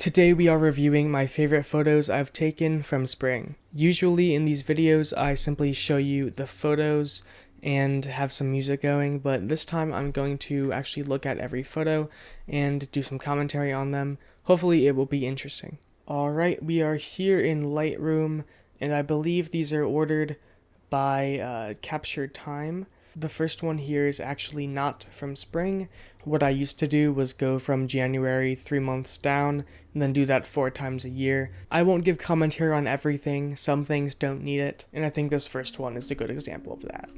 Today we are reviewing my favorite photos I've taken from spring. Usually in these videos I simply show you the photos and have some music going, but this time I'm going to actually look at every photo and do some commentary on them. Hopefully it will be interesting. Alright, we are here in Lightroom, and I believe these are ordered by capture time. The first one here is actually not from spring. What I used to do was go from January 3 months down and then do that 4 times a year. I won't give commentary on everything, some things don't need it, and I think this first one is a good example of that.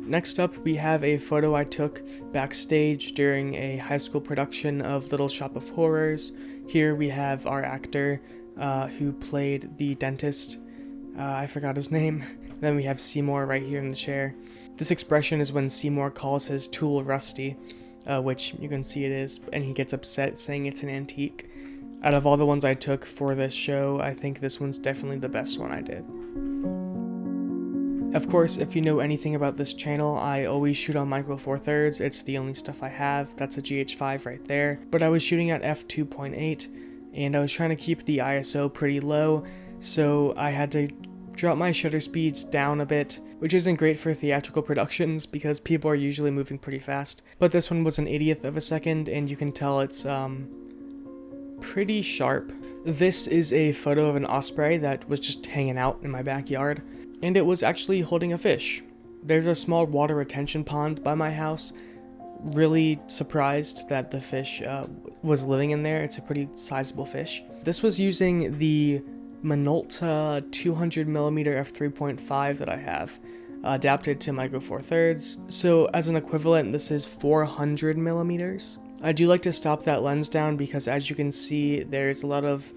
Next up, we have a photo I took backstage during a high school production of Little Shop of Horrors. Here we have our actor who played the dentist. I forgot his name. Then we have Seymour right here in the chair. This expression is when Seymour calls his tool rusty, which you can see it is, and he gets upset saying it's an antique. Out of all the ones I took for this show, I think this one's definitely the best one I did. Of course, if you know anything about this channel, I always shoot on Micro Four Thirds. It's the only stuff I have. That's a GH5 right there. But I was shooting at f2.8, and I was trying to keep the ISO pretty low, so I had to drop my shutter speeds down a bit, which isn't great for theatrical productions because people are usually moving pretty fast. But this one was an 80th of a second, and you can tell it's pretty sharp. This is a photo of an osprey that was just hanging out in my backyard, and it was actually holding a fish. There's a small water retention pond by my house. Really surprised that the fish was living in there. It's a pretty sizable fish. This was using the Minolta 200mm f3.5 that I have, adapted to Micro Four Thirds. So as an equivalent, this is 400mm. I do like to stop that lens down because, as you can see, there's a lot of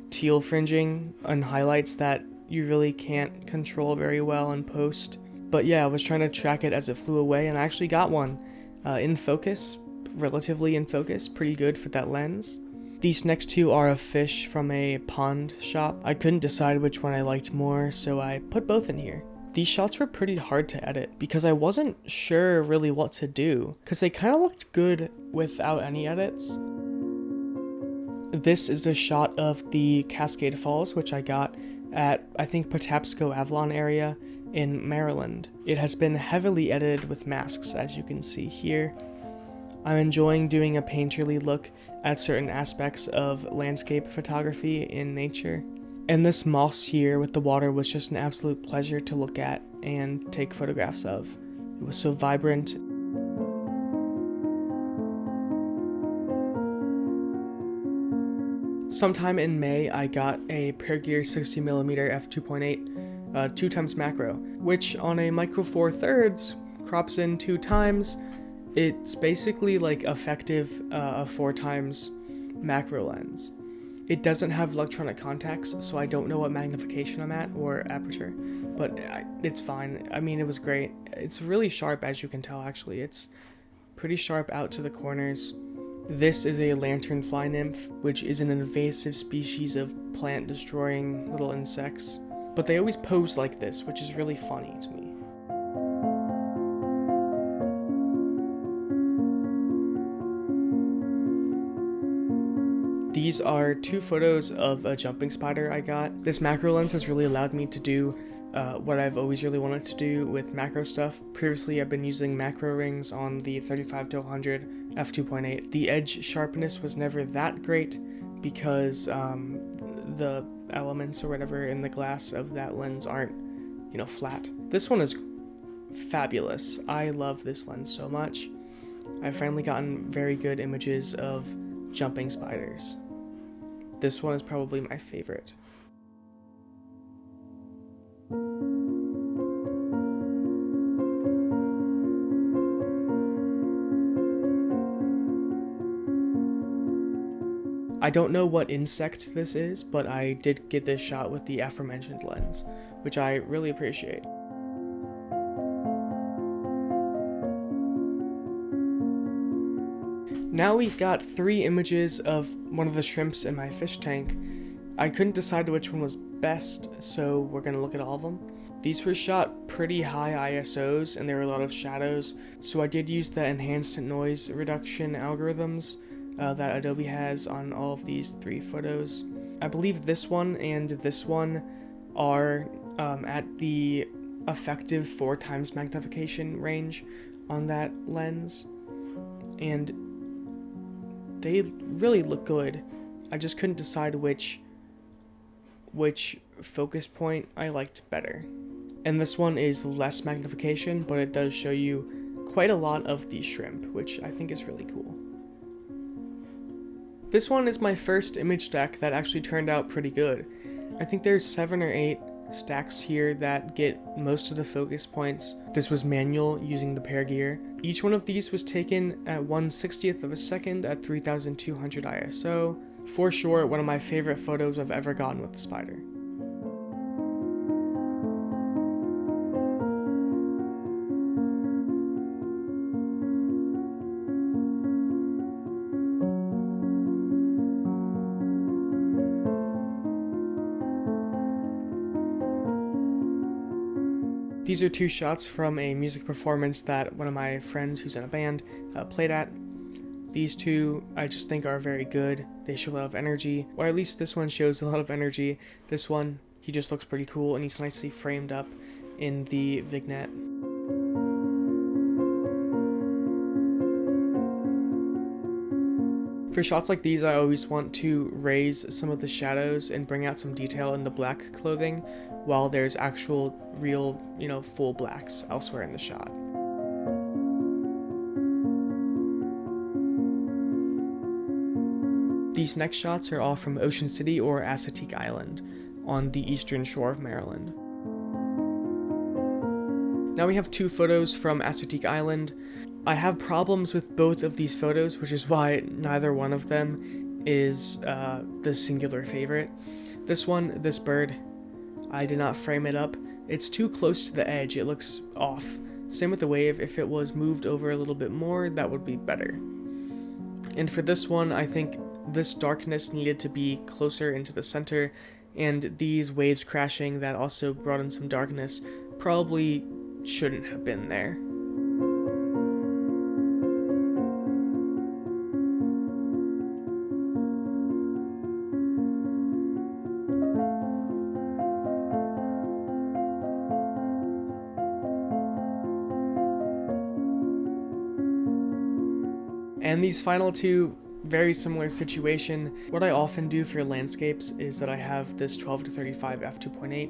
teal fringing and highlights that you really can't control very well in post. But yeah, I was trying to track it as it flew away, and I actually got one in focus, relatively in focus, pretty good for that lens. These next two are a fish from a pond shop. I couldn't decide which one I liked more, so I put both in here. These shots were pretty hard to edit because I wasn't sure really what to do, because they kind of looked good without any edits. This is a shot of the Cascade Falls, which I got at, I think, Patapsco Avalon area in Maryland. It has been heavily edited with masks, as you can see here. I'm enjoying doing a painterly look at certain aspects of landscape photography in nature. And this moss here with the water was just an absolute pleasure to look at and take photographs of. It was so vibrant. Sometime in May, I got a Pergear 60mm f2.8 2 times macro, which on a Micro Four Thirds crops in 2 times. It's basically like effective a 4 times macro lens. It doesn't have electronic contacts, so I don't know what magnification I'm at or aperture, but it's fine. I mean, it was great. It's really sharp, as you can tell. Actually, it's pretty sharp out to the corners. This is a lanternfly nymph, which is an invasive species of plant-destroying little insects, but they always pose like this, which is really funny to me. These are 2 photos of a jumping spider I got. This macro lens has really allowed me to do what I've always really wanted to do with macro stuff. Previously, I've been using macro rings on the 35-100 f2.8. The edge sharpness was never that great because the elements or whatever in the glass of that lens aren't, flat. This one is fabulous. I love this lens so much. I've finally gotten very good images of jumping spiders. This one is probably my favorite. I don't know what insect this is, but I did get this shot with the aforementioned lens, which I really appreciate. Now we've got 3 images of one of the shrimps in my fish tank. I couldn't decide which one was best, so we're gonna look at all of them. These were shot pretty high ISOs and there were a lot of shadows, so I did use the enhanced noise reduction algorithms that Adobe has on all of these 3 photos. I believe this one and this one are at the effective 4 times magnification range on that lens, and they really look good. I just couldn't decide which focus point I liked better. And this one is less magnification, but it does show you quite a lot of the shrimp, which I think is really cool. This one is my first image stack that actually turned out pretty good. I think there's 7 or 8 stacks here that get most of the focus points. This was manual using the pair gear. Each one of these was taken at 1/60th of a second at 3200 ISO. For sure, one of my favorite photos I've ever gotten with the Spider. These are 2 shots from a music performance that one of my friends who's in a band played at. These 2 I just think are very good. They show a lot of energy, or at least this one shows a lot of energy. This one, he just looks pretty cool and he's nicely framed up in the vignette. For shots like these, I always want to raise some of the shadows and bring out some detail in the black clothing, while there's actual, real, full blacks elsewhere in the shot. These next shots are all from Ocean City or Assateague Island on the eastern shore of Maryland. Now we have 2 photos from Assateague Island. I have problems with both of these photos, which is why neither one of them is the singular favorite. This one, this bird, I did not frame it up. It's too close to the edge, it looks off. Same with the wave, if it was moved over a little bit more, that would be better. And for this one, I think this darkness needed to be closer into the center, and these waves crashing that also brought in some darkness probably shouldn't have been there. And these final 2, very similar situation. What I often do for landscapes is that I have this 12-35 f2.8,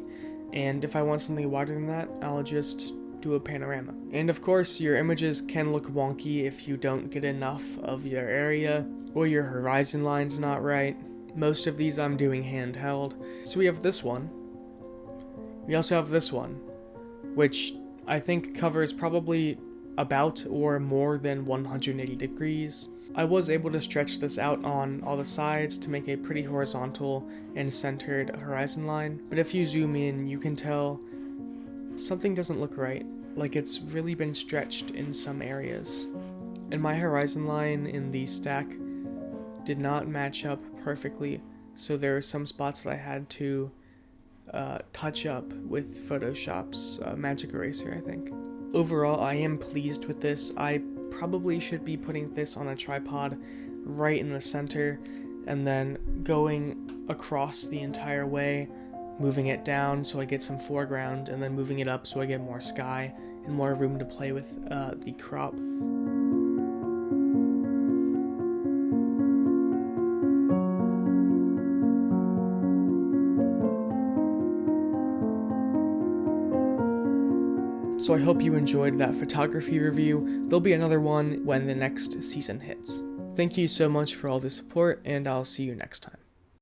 and if I want something wider than that, I'll just do a panorama. And of course, your images can look wonky if you don't get enough of your area, or your horizon line's not right. Most of these I'm doing handheld. So we have this one. We also have this one, which I think covers probably about or more than 180 degrees. I was able to stretch this out on all the sides to make a pretty horizontal and centered horizon line, but if you zoom in, you can tell something doesn't look right, like it's really been stretched in some areas. And my horizon line in the stack did not match up perfectly, so there are some spots that I had to touch up with Photoshop's Magic Eraser, I think. Overall, I am pleased with this. I probably should be putting this on a tripod right in the center and then going across the entire way, moving it down so I get some foreground, and then moving it up so I get more sky and more room to play with the crop. So I hope you enjoyed that photography review. There'll be another one when the next season hits. Thank you so much for all the support, and I'll see you next time.